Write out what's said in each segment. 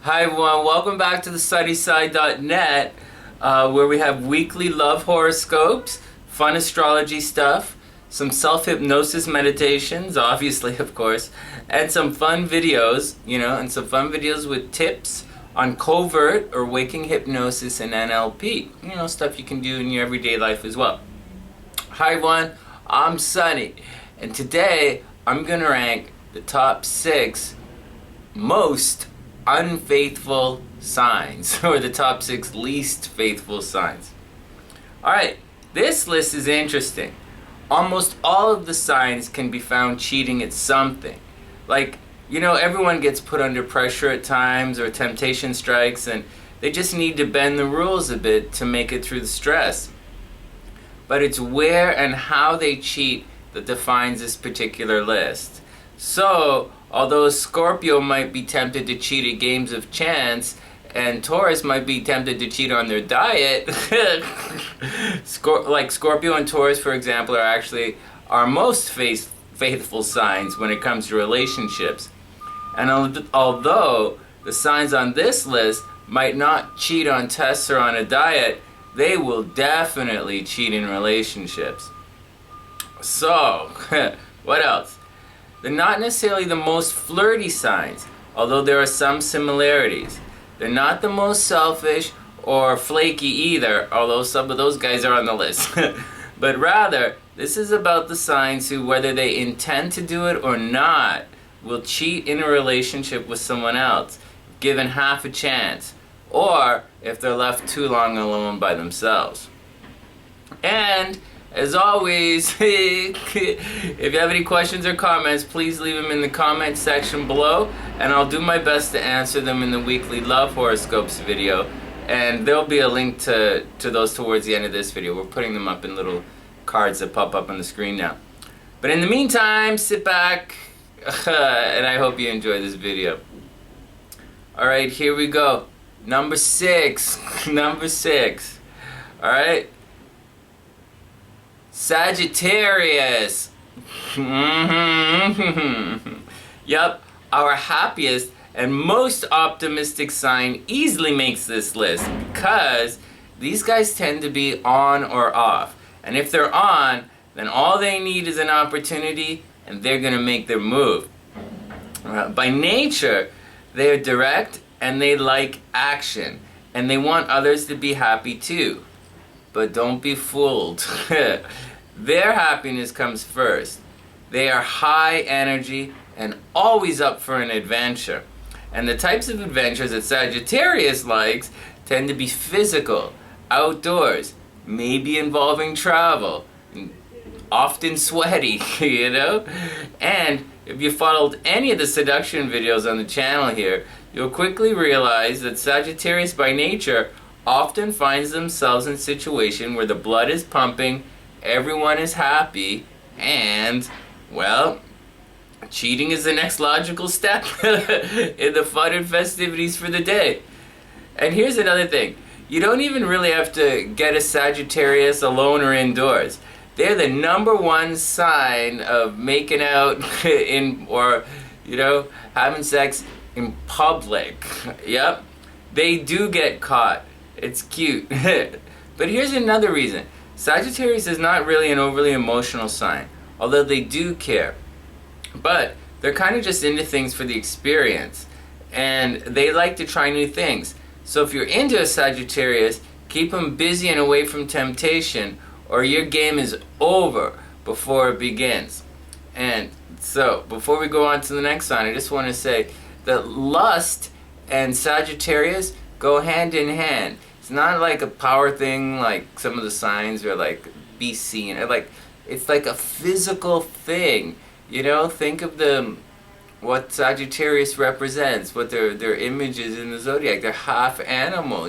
Hi everyone, welcome back to TheSunnySide.net, where we have weekly love horoscopes, fun astrology stuff, some self-hypnosis meditations, obviously of course, and some fun videos, and some fun videos with tips on covert or waking hypnosis and NLP, stuff you can do in your everyday life as well. Hi everyone, I'm Sunny, and today I'm going to rank the top 6 most unfaithful signs, or the top 6 least faithful signs. Alright, this list is interesting. Almost all of the signs can be found cheating at something. Like, everyone gets put under pressure at times, or temptation strikes, and they just need to bend the rules a bit to make it through the stress. But it's where and how they cheat that defines this particular list. So, although Scorpio might be tempted to cheat at games of chance, and Taurus might be tempted to cheat on their diet, like Scorpio and Taurus, for example, are actually our most faithful signs when it comes to relationships. And although the signs on this list might not cheat on tests or on a diet, they will definitely cheat in relationships. So, what else? They're not necessarily the most flirty signs, although there are some similarities. They're not the most selfish or flaky either, although some of those guys are on the list. But rather, this is about the signs who, whether they intend to do it or not, will cheat in a relationship with someone else, given half a chance, or if they're left too long alone by themselves. And as always, if you have any questions or comments, please leave them in the comment section below, and I'll do my best to answer them in the weekly love horoscopes video. And there'll be a link to those towards the end of this video. We're putting them up in little cards that pop up on the screen now. But in the meantime, sit back, and I hope you enjoy this video. Alright, here we go. Number 6. Number 6. Alright. Sagittarius. Yup, our happiest and most optimistic sign easily makes this list because these guys tend to be on or off. And if they're on, then all they need is an opportunity and they're going to make their move. By nature, they're direct and they like action. And they want others to be happy too. But don't be fooled. Their happiness comes first. They are high energy and always up for an adventure. And the types of adventures that Sagittarius likes tend to be physical, outdoors, maybe involving travel, often sweaty, And if you followed any of the seduction videos on the channel here, you'll quickly realize that Sagittarius by nature often finds themselves in a situation where the blood is pumping, everyone is happy, and, well, cheating is the next logical step in the fun and festivities for the day. And here's another thing. You don't even really have to get a Sagittarius alone or indoors. They're the #1 sign of making out having sex in public. Yep. They do get caught. It's cute. But here's another reason. Sagittarius is not really an overly emotional sign, although they do care. But they're kind of just into things for the experience, and they like to try new things. So if you're into a Sagittarius, keep them busy and away from temptation, or your game is over before it begins. And so, before we go on to the next sign, I just want to say that lust and Sagittarius go hand in hand. It's not like a power thing like some of the signs are like be seen. It's like a physical thing. Think of what Sagittarius represents, what their image is in the Zodiac. They're half animal,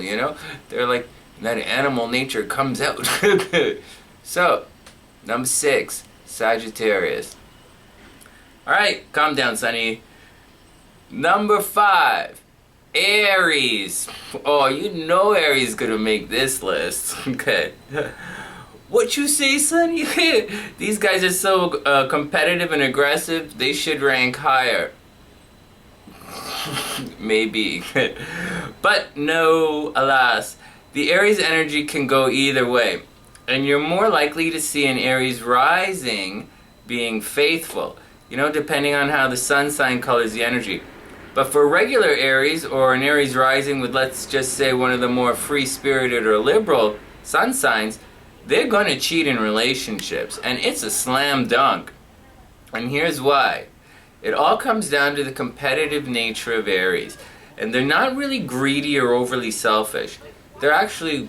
They're like, that animal nature comes out. So, number 6, Sagittarius. Alright, calm down, Sunny. Number 5, Aries. Oh, Aries is gonna make this list. Okay. What you say, Sunny? These guys are so competitive and aggressive, they should rank higher. Maybe. But no, alas, the Aries energy can go either way. And you're more likely to see an Aries rising being faithful, you know, depending on how the sun sign colors the energy. But for regular Aries, or an Aries rising with, let's just say, one of the more free-spirited or liberal sun signs, they're going to cheat in relationships. And it's a slam dunk. And here's why. It all comes down to the competitive nature of Aries. And they're not really greedy or overly selfish. They're actually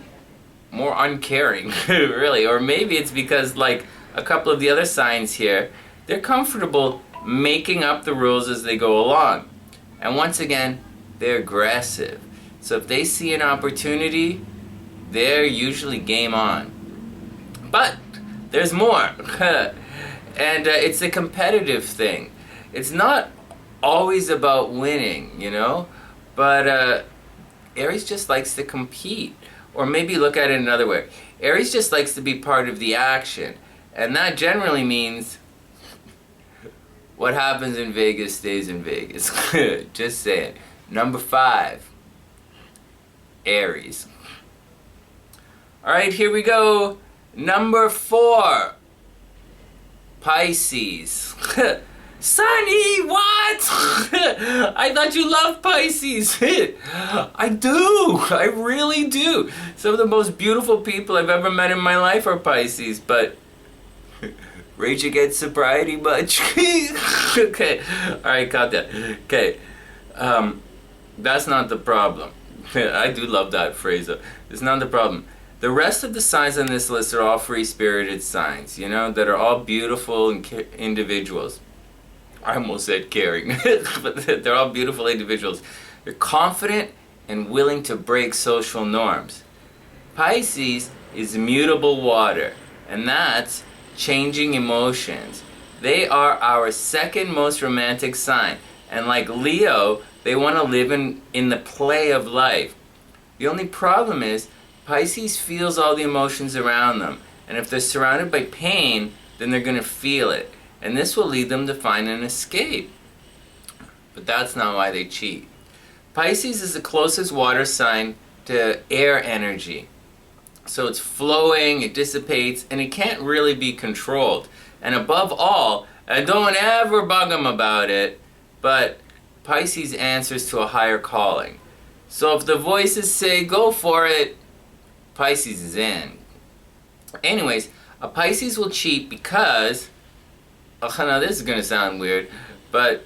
more uncaring, really. Or maybe it's because, like a couple of the other signs here, they're comfortable making up the rules as they go along. And once again, they're aggressive. So if they see an opportunity, they're usually game on. But there's more. And it's a competitive thing. It's not always about winning, you know? But Aries just likes to compete. Or maybe look at it another way. Aries just likes to be part of the action. And that generally means what happens in Vegas stays in Vegas. Just saying. Number 5. Aries. Alright, here we go. Number 4. Pisces. Sunny, what? I thought you loved Pisces. I do. I really do. Some of the most beautiful people I've ever met in my life are Pisces, but rage against sobriety much? Okay. Alright, calm down. Okay. That's not the problem. I do love that phrase though. It's not the problem. The rest of the signs on this list are all free-spirited signs, you know, that are all beautiful individuals. I almost said caring, but they're all beautiful individuals. They're confident and willing to break social norms. Pisces is mutable water, and that's changing emotions. They are our second most romantic sign, and like Leo, they want to live in the play of life. The only problem is Pisces feels all the emotions around them, and if they're surrounded by pain, then they're going to feel it, and this will lead them to find an escape. But that's not why they cheat. Pisces is the closest water sign to air energy. So it's flowing, it dissipates, and it can't really be controlled. And above all, and don't ever bug them about it, but Pisces answers to a higher calling. So if the voices say go for it, Pisces is in. Anyways, a Pisces will cheat because, oh, now this is going to sound weird, but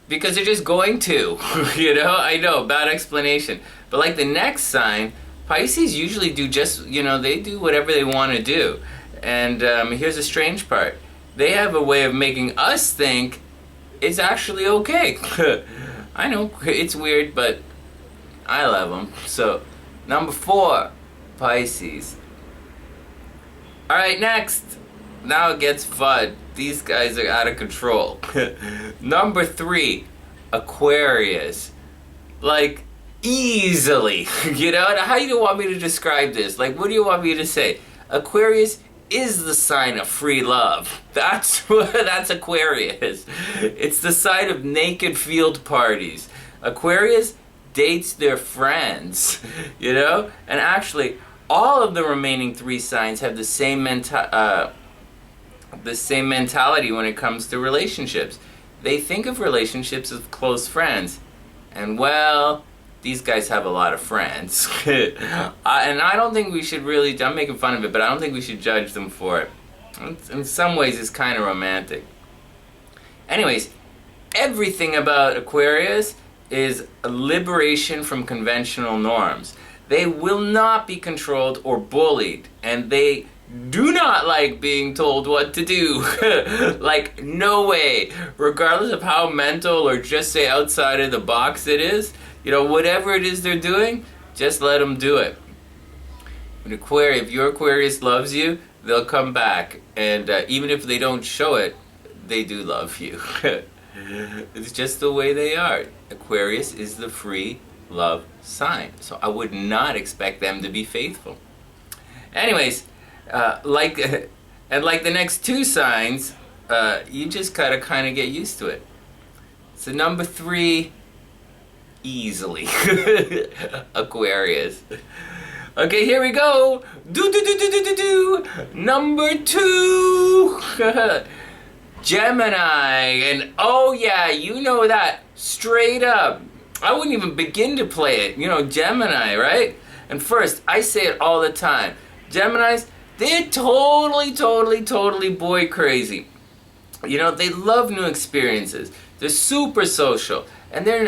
because they're just going to, you know? I know, bad explanation. But like the next sign, Pisces usually do just, you know, they do whatever they want to do. And here's the strange part. They have a way of making us think it's actually okay. I know, it's weird, but I love them. So, number 4, Pisces. Alright, next. Now it gets fun. These guys are out of control. Number 3, Aquarius. Like, easily. You know, how do you want me to describe this? Like, what do you want me to say? Aquarius is the sign of free love. That's Aquarius. It's the sign of naked field parties. Aquarius dates their friends, you know? And actually, all of the remaining 3 signs have the same mentality when it comes to relationships. They think of relationships as close friends. And well, these guys have a lot of friends. And I don't think we should really, I'm making fun of it, but I don't think we should judge them for it. In some ways, it's kind of romantic. Anyways, everything about Aquarius is a liberation from conventional norms. They will not be controlled or bullied, and they do not like being told what to do. Like, no way. Regardless of how mental or just say outside of the box it is, you know, whatever it is they're doing, just let them do it. An Aquarius, if your Aquarius loves you, they'll come back. And even if they don't show it, they do love you. It's just the way they are. Aquarius is the free love sign. So I would not expect them to be faithful. Anyways, like the next 2 signs, you just gotta kind of get used to it. So number 3, easily. Aquarius. Okay, here we go. Number 2. Gemini. And oh yeah, you know that. Straight up. I wouldn't even begin to play it. You know, Gemini, right? And first, I say it all the time. Geminis, they're totally boy crazy. You know, they love new experiences. They're super social. And they're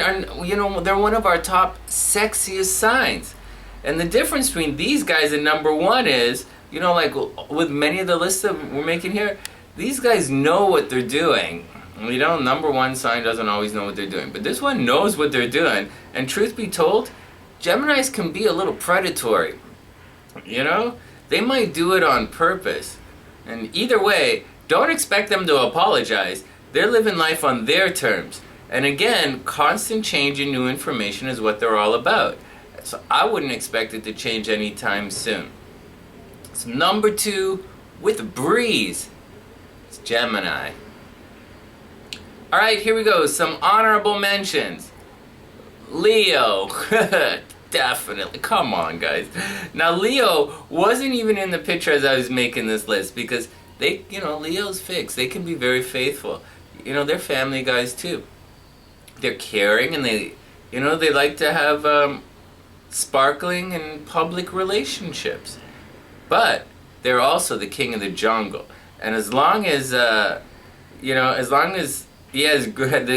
one of our top sexiest signs. And the difference between these guys and number 1 is, you know, like with many of the lists that we're making here, these guys know what they're doing. You know, number 1 sign doesn't always know what they're doing. But this one knows what they're doing. And truth be told, Geminis can be a little predatory. You know? They might do it on purpose. And either way, don't expect them to apologize. They're living life on their terms. And again, constant change in new information is what they're all about. So I wouldn't expect it to change anytime soon. So number 2, with a breeze, it's Gemini. Alright, here we go. Some honorable mentions. Leo. Definitely. Come on, guys. Now, Leo wasn't even in the picture as I was making this list because they, you know, Leo's fixed. They can be very faithful. You know, they're family guys too. They're caring and they like to have sparkling and public relationships. But they're also the king of the jungle. And as long as, the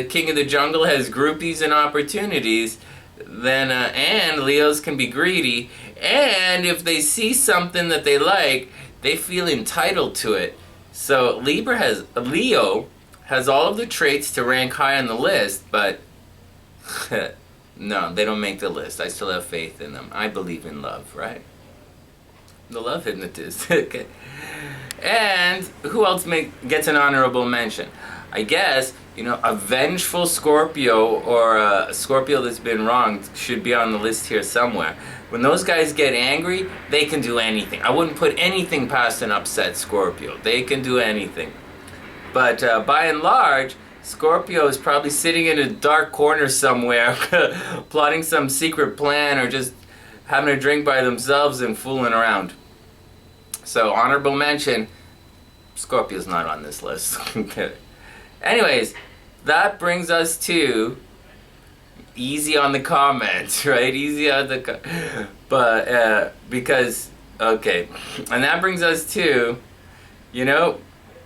king of the jungle has groupies and opportunities, then, and Leos can be greedy, and if they see something that they like, they feel entitled to it. So Leo has all of the traits to rank high on the list, but no, they don't make the list. I still have faith in them. I believe in love, right? The love hypnotist. Okay. And who else gets an honorable mention? I guess, you know, a vengeful Scorpio or a Scorpio that's been wronged should be on the list here somewhere. When those guys get angry, they can do anything. I wouldn't put anything past an upset Scorpio. They can do anything. But by and large, Scorpio is probably sitting in a dark corner somewhere, plotting some secret plan or just having a drink by themselves and fooling around. So, honorable mention, Scorpio's not on this list. Anyways, that brings us to easy on the comments, right? Easy on the because, okay. And that brings us to, you know,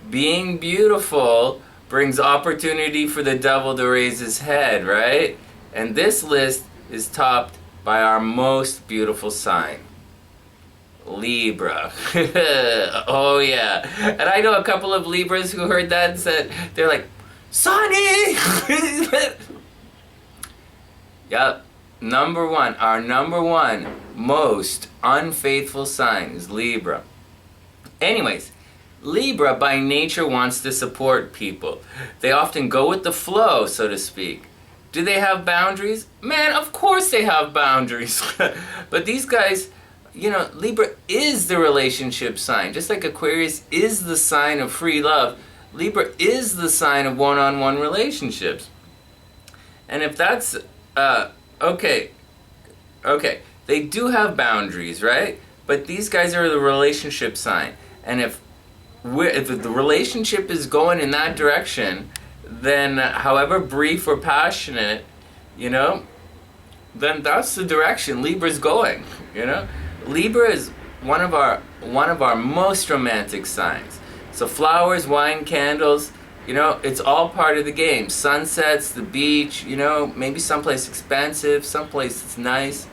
being beautiful brings opportunity for the devil to raise his head, right? And this list is topped by our most beautiful sign, Libra. Oh yeah. And I know a couple of Libras who heard that and said, they're like, Sunny! Yep. Our number one most unfaithful sign is Libra. Anyways, Libra by nature wants to support people. They often go with the flow, so to speak. Do they have boundaries? Man, of course they have boundaries. But these guys, you know, Libra is the relationship sign. Just like Aquarius is the sign of free love, Libra is the sign of one-on-one relationships. And if that's, okay, they do have boundaries, right? But these guys are the relationship sign. And if the relationship is going in that direction, then however brief or passionate, you know, then that's the direction Libra's going, you know? Libra is one of our most romantic signs. So flowers, wine, candles, you know, it's all part of the game. Sunsets, the beach, you know, maybe someplace expensive, someplace that's nice.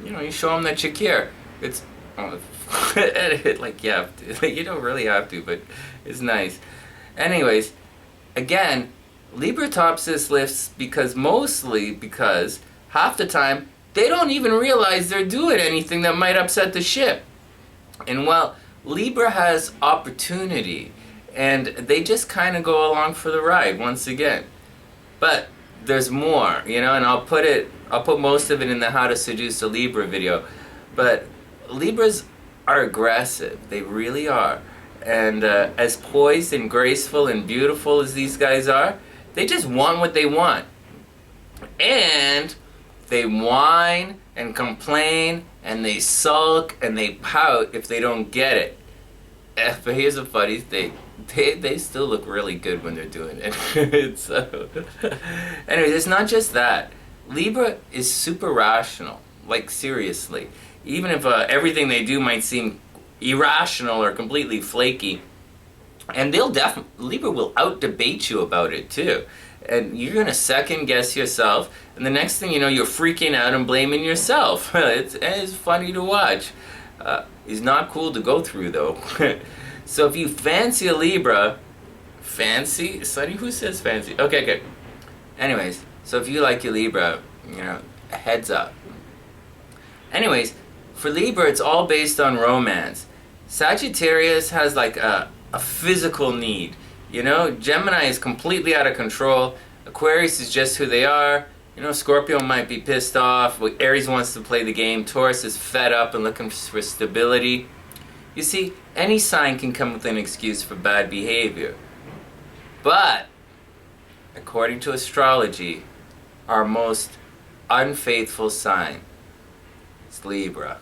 You know, you show them that you care. It's, like, you have to. You don't really have to, but it's nice. Anyways, again, Libra tops this list mostly because half the time they don't even realize they're doing anything that might upset the ship. And well, Libra has opportunity, and they just kind of go along for the ride once again. But there's more, you know, and I'll put most of it in the How to Seduce a Libra video. But Libras are aggressive. They really are. And as poised and graceful and beautiful as these guys are, they just want what they want. And They whine and complain and they sulk and they pout if they don't get it. But here's the funny thing. They still look really good when they're doing it. So, anyways, it's not just that. Libra is super rational. Like, seriously. Even if everything they do might seem irrational or completely flaky, and Libra will out-debate you about it too. And you're going to second guess yourself, and the next thing you know, you're freaking out and blaming yourself. It's funny to watch. It's not cool to go through, though. So if you fancy a Libra, fancy? Sunny, who says fancy? Okay. Anyways, so if you like your Libra, heads up. Anyways, for Libra, it's all based on romance. Sagittarius has like a physical need. Gemini is completely out of control. Aquarius is just who they are. Scorpio might be pissed off. Aries wants to play the game. Taurus is fed up and looking for stability. You see, any sign can come with an excuse for bad behavior. But, according to astrology, our most unfaithful sign is Libra.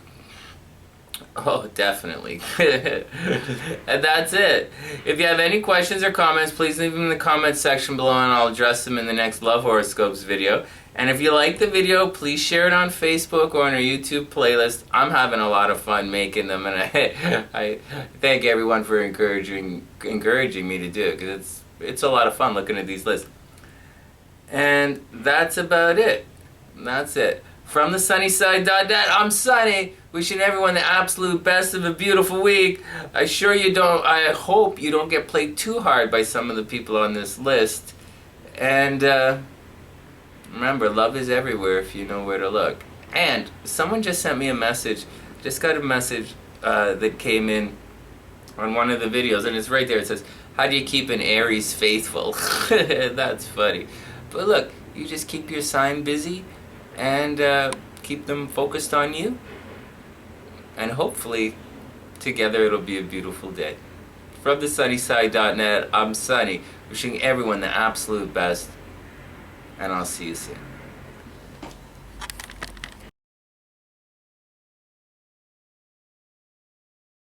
Oh, definitely. And that's it. If you have any questions or comments, please leave them in the comments section below and I'll address them in the next Love Horoscopes video. And if you like the video, please share it on Facebook or on our YouTube playlist. I'm having a lot of fun making them, and I thank everyone for encouraging me to do it, because it's a lot of fun looking at these lists. And that's about it. That's it. From TheSunnySide.net, I'm Sunny, wishing everyone the absolute best of a beautiful week. I hope you don't get played too hard by some of the people on this list. And remember, love is everywhere if you know where to look. And someone just sent me a message, just got a message that came in on one of the videos, and it's right there. It says, how do you keep an Aries faithful? That's funny. But look, you just keep your sign busy and keep them focused on you, and hopefully together it'll be a beautiful day. From TheSunnySide.net, I'm Sunny, wishing everyone the absolute best, and I'll see you soon.